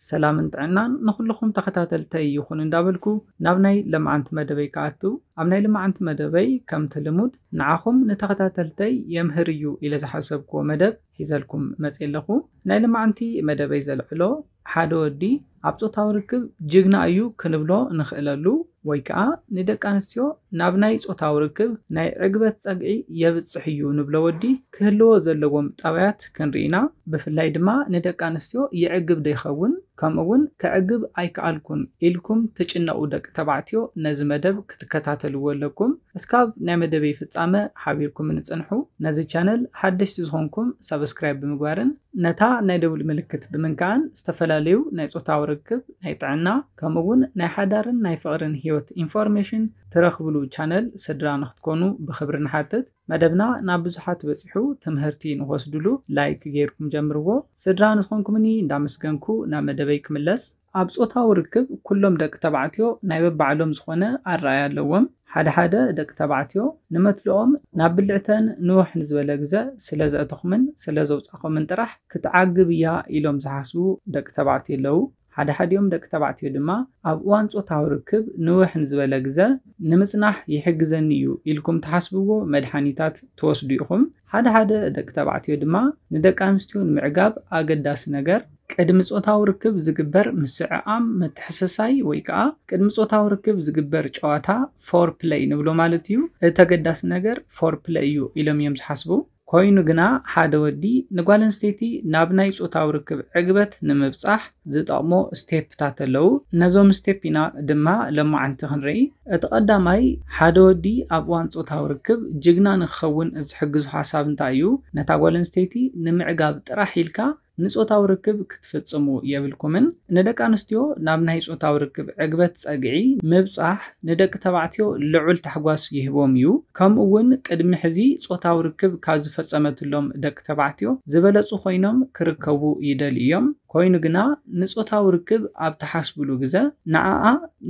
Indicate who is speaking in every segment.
Speaker 1: سلام انتعنان نخلكم تخطاتلتي يخون اندابلكو نابناي لما عنت مدبي كاتو أبناي لما عنت مدبي كم تلمود نعاكم نتخطاتلتي يمهريو إلى زحسبكو مدب حيزالكم مسئلكو ناي لما عنتي مدبي زلعلو حادو دي عبتو تاوركب جيغنا أيو كنبلو نخيلالو ويكا ندك أنسيو نابناي تاوركب ناي عقبت ساقعي يبتصحيو نبلو ودي كهلو زلوم طبيعت كنرينا بفلاي دما ندك أنسيو يعقب ديخون كمون كعقب أيكالكم إلكم تجنقو دك تبعتيو نز مدب كتكتاتلو لكم اسكاب ناي مدبي فتسامة حابيركم من تصنحو نزي channel حدش تزهونكم سبسكرايب بمقوارن نتا ناي دول ملكت بمنكان استفلاليو ناي صوتاو ركب ناي تعنا كمون ناي حدارن ناي فقرن هيوت انفورميشن ترخبلو channel سدرا نختكونو بخبرن حاتت مدبنا نابزحات بصحو تمهرتي نوصدلو لايك غيركم جمرو سدرا نسخونكمني ندامسكنكو نا مدبي كملس اب صوتاو ركب كلهم دك تبعتيو ناي ببعلوم زخونه الرايا اللوم حدا دك تبعتيو نمتلوم نابلعتن نوح نزبله غزا سلازا تخمن سلازا صخمن طرح كتعقب يا إلهم زحاسو دك تبعتي لو حدا يوم دك تبعتيو دما اب وان صوتاو ركب نوح نزبله غزا نمصنح يحجزنيو إلكم تحسبو مدحانيتات توسديهم حدا دك تبعتيو دما ندك انستيو معقاب اقداس نجر قدم صوتاو ركب زغبر مسعام متحسساي ويكا قدم صوتاو ركب زغبر چواتا فور بلاي نبلو مالتيو تگداس نجر فور بلايو إلهم يمزحسبو ኮይኑ ግና ሓደ ወዲ ንጓልን ስተይቲ ናብ ናይ ጾታው ርክብ ዕግበት ንምብጻሕ ዝጠቕሞ ስቴፕታት ኣለዉ ነዞም ስቴፕ ኢና ድማ ለማዓንቲ ክንርኢ እቲ ቀዳማይ ሓደ ወዲ ኣብ እዋን ጾታው ርክብ ጅግና ንክኸውን ዝሕግዙ ሓሳብ እንታይ እዩ ነታ ጓልን ስተይቲ ንምዕጋብ ጥራሕ ኢልካ ንጾታው ርክብ ክትፍጽሙ የብልኩምን ንደቂ ኣንስትዮ ናብ ናይ ጾታው ርክብ ዕግበት ጸግዒ ምብጻሕ ንደቂ ተባዕትዮ ልዑል ተሕጓስ ይህቦም እዩ ከምኡውን ቅድሚ ሕዚ ጾታው ርክብ ካብ ዝፈጸመትሎም ደቂ ተባዕትዮ ዝበለጹ ኮይኖም ክርከቡ ይደልዩ እዮም ኮይኑ ግና ንጾታው ርክብ ኣብ ተሓስብሉ ግዜ ንዓኣ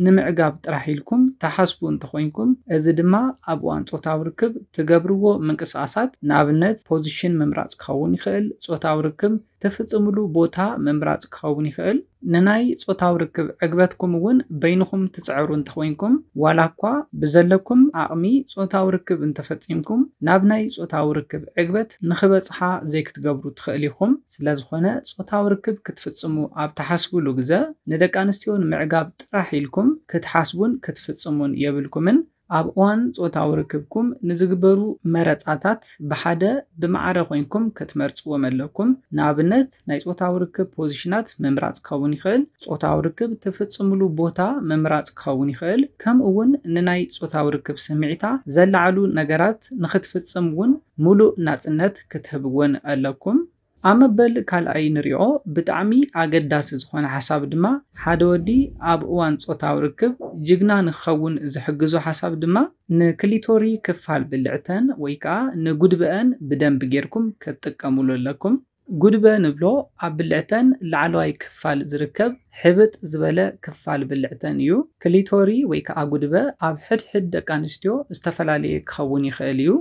Speaker 1: ንምዕጋብ ጥራሕ ኢልኩም ተሓስቡ እንተኮይንኩም እዚ ድማ ኣብ እዋን ጾታው ርክብ ትገብርዎ ምንቅስቃሳት ንኣብነት ፖዚሽን ምምራጽ ክኸውን ይኽእል ጾታው ርክብ ተፈጽሙሉ ቦታ ምምራጽ ክኸውን ይኽእል ንናይ ጾታው ርክብ ዕግበትኩም እውን በይንኩም ትጽዕሩ እንተኮይንኩም ዋላኳ ብዘለኩም ኣቕሚ ጾታው ርክብ እንተፈጺምኩም ናብ ናይ ጾታው ርክብ ዕግበት ንኽበጽሓ ዘይክትገብሩ ትኽእል ኢኹም ስለዝኾነ ጾታው ርክብ ክትፍጽሙ ኣብ ተሓስብሉ ግዜ ንደቂ ኣንስትዮ ንምዕጋብ ጥራሕ ኢልኩም ክትሓስቡን ክትፍጽሙን የብልኩምን ኣብ እዋን ጾታው ርክብኩም ንዝግበሩ መረጻታት ብሓደ ብማዕረ ኮይንኩም ክትመርጽዎም ኣለኩም ንኣብነት ናይ ጾታው ርክብ ፖዚሽናት ምምራጽ ክኸውን ይኽእል ጾታው ርክብ ትፍጽሙሉ ቦታ ምምራጽ ክኸውን ይኽእል ከምኡውን ንናይ ጾታው ርክብ ስምዒታ ዘለዓሉ ነገራት ንኽትፍጽም እውን ሙሉእ ናጽነት ክትህብውን ኣለኩም ኣመበል ካልኣይ ንሪኦ ብጣዕሚ ኣገዳሲ ዝኾነ ሓሳብ ድማ ሓደ ወዲ ኣብ እዋን ጾታው ርክብ ጅግና ንክኸውን ዝሕግዙ ሓሳብ ድማ ንክሊቶሪ ክፋል ብልዕተን ወይ ከዓ ንጉድበአን ብደንብ ጌርኩም ክትጥቀሙሉ ኣለኩም ጉድበ ንብሎ ኣብ ብልዕተን ላዕለዋይ ክፋል ዝርከብ ሕብጥ ዝበለ ክፋል ብልዕተን እዩ ክሊቶሪ ወይ ከዓ ጉድበ ኣብ ሕድሕድ ደቂ ኣንስትዮ ዝተፈላለየ ክኸውን ይኽእል እዩ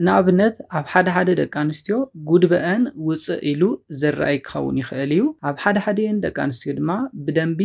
Speaker 1: ንኣብነት ኣብ ሓደ ደቂ ኣንስትዮ ጉድበአን ውፅእ ኢሉ ዝረአይ ክኸውን ይኽእል እዩ ኣብ ሓደየን ደቂ ኣንስትዮ ድማ ብደንቢ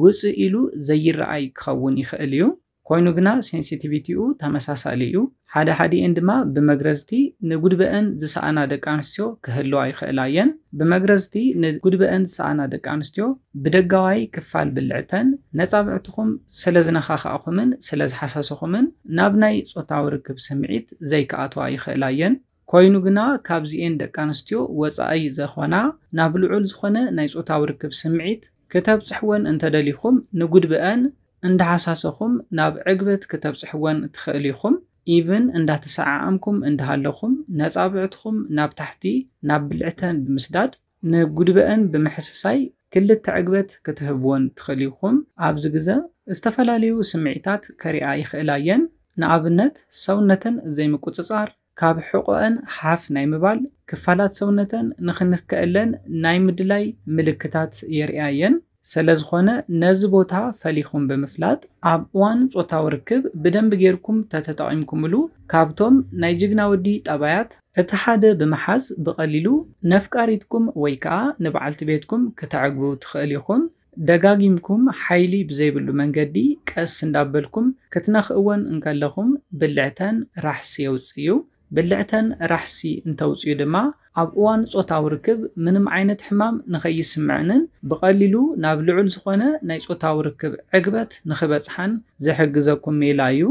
Speaker 1: ውፅእ ኢሉ ዘይረአይ ክኸውን ይኽእል እዩ ኮይኑ ግና ሴንሲቲቪቲኡ ተመሳሳሊ እዩ ሓደየን ድማ ብመግረዝቲ ንጉድበአን ዝሰኣና ደቂ ኣንስትዮ ክህልዋ ይኽእላየን ብመግረዝቲ ንጉድበአን ዝሰኣና ደቂ ኣንስትዮ ብደጋዋይ ክፋል ብልዕተን ነፃብዕትኩም ስለዝነኻኽኣኹምን ስለዝሓሰሰኹምን ናብ ናይ ጾታው ርክብ ስምዒት ዘይከኣትዋ ይኽእላየን ኮይኑ ግና ካብዚአን ደቂ ኣንስትዮ ወፃኢ ዘኾና ናብ ልዑል ዝኾነ ናይ ጾታው ርክብ ስምዒት ከተብጽሕወን እንተደሊኹም ንጉድበአን እንዳሓሳሰኹም ናብ ዕግበት ከተብጽሕወን ትኽእል ኢኹም ኢቭን እንዳተሰዓዓምኩም እንዳሃለኹም ነፃብዕትኩም ናብ ታሕቲ ናብ ብልዕተን ብምስዳድ ንጉድበአን ብምሕስሳይ ክልተ ዕግበት ክትህብዎን ትኽእል ኢኹም ኣብዚ ግዜ ዝተፈላለዩ ስምዒታት ከሪኣ ይኽእላየን ንኣብነት ሰውነተን ዘይምቁፅጻር ካብ ሕቆአን ሓፍ ናይ ምባል ክፋላት ሰውነተን ንኽንከአለን ናይ ምድላይ ምልክታት የርአየን ስለዝኾነ ነዚ ቦታ ፈሊኹም ብምፍላጥ ኣብ እዋን ጾታው ርክብ ብደንብ ጌርኩም ተተጠቒምኩምሉ ካብቶም ናይ ጅግና ወዲ ጠባያት እቲ ሓደ ብምሓዝ ብቐሊሉ ነፍቃሪትኩም ወይ ከዓ ንበዓልቲ ቤትኩም ክትዕግቡ ትኽእል ኢኹም ደጋጊምኩም ሓይሊ ብዘይብሉ መንገዲ ቀስ እንዳበልኩም ክትነኽእወን እንከለኹም ብልዕተን ራሕሲ የውፅዩ። ብልዕተን ራሕሲ እንተውፅዩ ድማ ኣብ እዋን ጾታዊ ርክብ ምንም ዓይነት ሕማም ንኸይስምዕንን ብቐሊሉ ናብ ልዑል ዝኾነ ናይ ጾታዊ ርክብ ዕግበት ንኽበጽሓን ዝሕግዘኩም ሜላ እዩ።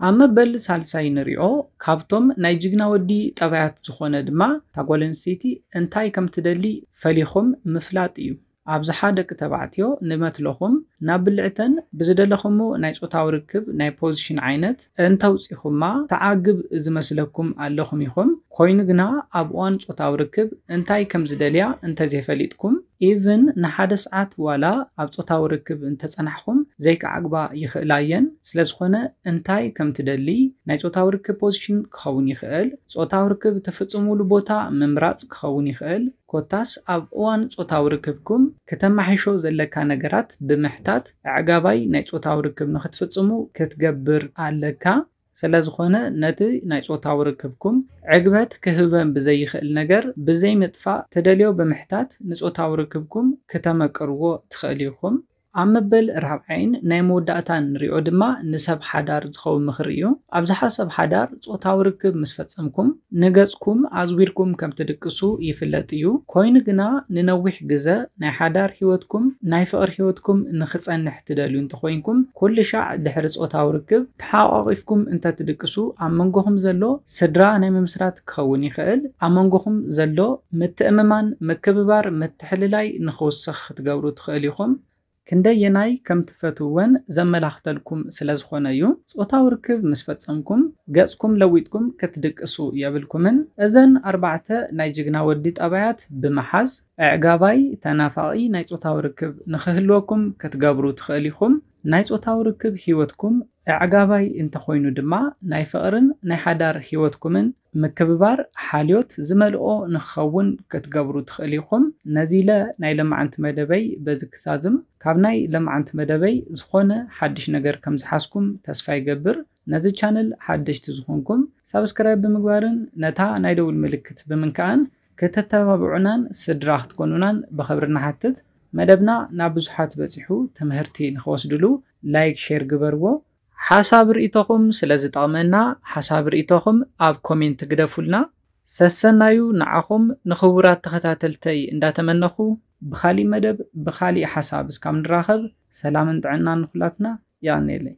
Speaker 1: ኣብ መበል ሳልሳይ ንሪኦ ካብቶም ናይ ጅግና ወዲ ጠባያት ዝኾነ ድማ እታ ጓል ኣንስተይቲ እንታይ ከም ትደሊ ፈሊኹም ምፍላጥ እዩ። ኣብዝሓ ደቂ ተባዕትዮ ንመትለኹም ናብ ብልዕተን ብዝደለኹሞ ናይ ጾታዊ ርክብ ናይ ፖዚሽን ዓይነት እንተውፂኹማ ተዓግብ ዝመስለኩም ኣለኹም ኢኹም። ኮይኑ ግና ኣብ እዋን ጾታዊ ርክብ እንታይ ከም ዝደልያ እንተዘይፈሊጥኩም ኢቭን ንሓደ ሰዓት ዋላ ኣብ ጾታዊ ርክብ እንተጸናሕኹም ዘይከዓግባ ይኽእላ እየን። ስለዝኾነ እንታይ ከም ትደሊ ናይ ጾታዊ ርክብ ፖዚሽን ክኸውን ይኽእል፣ ጾታዊ ርክብ ተፈጽሙሉ ቦታ ምምራጽ ክኸውን ይኽእል። ኮታስ ኣብ እዋን ጾታዊ ርክብኩም ከተማሒሾ ዘለካ ነገራት ብምሕታት ኣዕጋባይ ናይ ጾታዊ ርክብ ንኽትፍጽሙ ክትገብር ኣለካ። ስለዝኾነ ነቲ ናይ ጾታዊ ርክብኩም ዕግበት ክህበን ብዘይኽእል ነገር ብዘይ ምጥፋእ ተደልዮ ብምሕታት ንጾታዊ ርክብኩም ከተመቅርዎ ትኽእል ኢኹም። ኣብ መበል ራብዓይን ናይ መወዳእታ ንሪኦ ድማ ንሰብ ሓዳር ዝኸውን ምኽሪ እዩ። ኣብዝሓ ሰብ ሓዳር ጾታዊ ርክብ ምስ ፈጸምኩም ንገጽኩም ኣዝዊርኩም ከም ትድቅሱ ይፍለጥ እዩ። ኮይኑ ግና ንነዊሕ ግዜ ናይ ሓዳር ህይወትኩም ናይ ፍቕሪ ህይወትኩም ንኽጸንሕ ትደልዩ እንተኾይንኩም ኩሉ ሻዕ ድሕሪ ጾታዊ ርክብ ተሓቋቒፍኩም እንተትድቅሱ ኣብ መንጎኹም ዘሎ ስድራ ናይ ምምስራት ክኸውን ይኽእል። ኣብ መንጎኹም ዘሎ ምትእምማን፣ ምክብባር፣ ምትሕልላይ ንኽውስኽ ክትገብሩ ትኽእል ኢኹም። ክንደየናይ ከም ትፈትውን ዘመላኽተልኩም ስለ ዝኾነ እዩ። ጾታዊ ርክብ ምስ ፈጸምኩም ገጽኩም ለዊጥኩም ክትድቅሱ የብልኩምን። እዘን 4 ናይ ጅግና ወዲ ጠባያት ብምሓዝ ኣዕጋባይ ተናፋቒ ናይ ጾታዊ ርክብ ንኽህልወኩም ክትገብሩ ትኽእል ኢኹም። ናይ ጾታዊ ርክብ ህይወትኩም ኣዕጋባይ እንተኾይኑ ድማ ናይ ፍቕርን ናይ ሓዳር ህይወትኩምን ምክብባር ሓልዮት ዝመልኦ ንኽኸውን ክትገብሩ ትኽእል ኢኹም። ነዚለ ናይ ለማዓንቲ መደበይ በዚ ክሳዝም ካብ ናይ ለማዓንቲ መደበይ ዝኾነ ሓድሽ ነገር ከም ዝሓስኩም ተስፋ ይገብር። ነዚ ቻነል ሓደሽቲ ዝኾንኩም ሳብስክራይብ ብምግባርን ነታ ናይ ደውል ምልክት ብምንካኣን ከተተባብዑናን ስድራ ክትኮኑናን ብኽብሪ ንሓትት። መደብና ናብ ብዙሓት በፂሑ ትምህርቲ ንኽወስድሉ ላይክ ሼር ግበርዎ። ሓሳብ ርእይቶኹም ስለ ዝጠቕመና ሓሳብ ርእይቶኹም ኣብ ኮሜንት ግደፉልና። ሰሰናዩ ንዓኹም ንኽቡራት ተኸታተልተይ እንዳተመነኹ ብኻሊእ መደብ ብኻሊእ ሓሳብ እስካብ ንራኸብ ሰላምን ጥዕናን ንኹላትና ይኣነየለይ።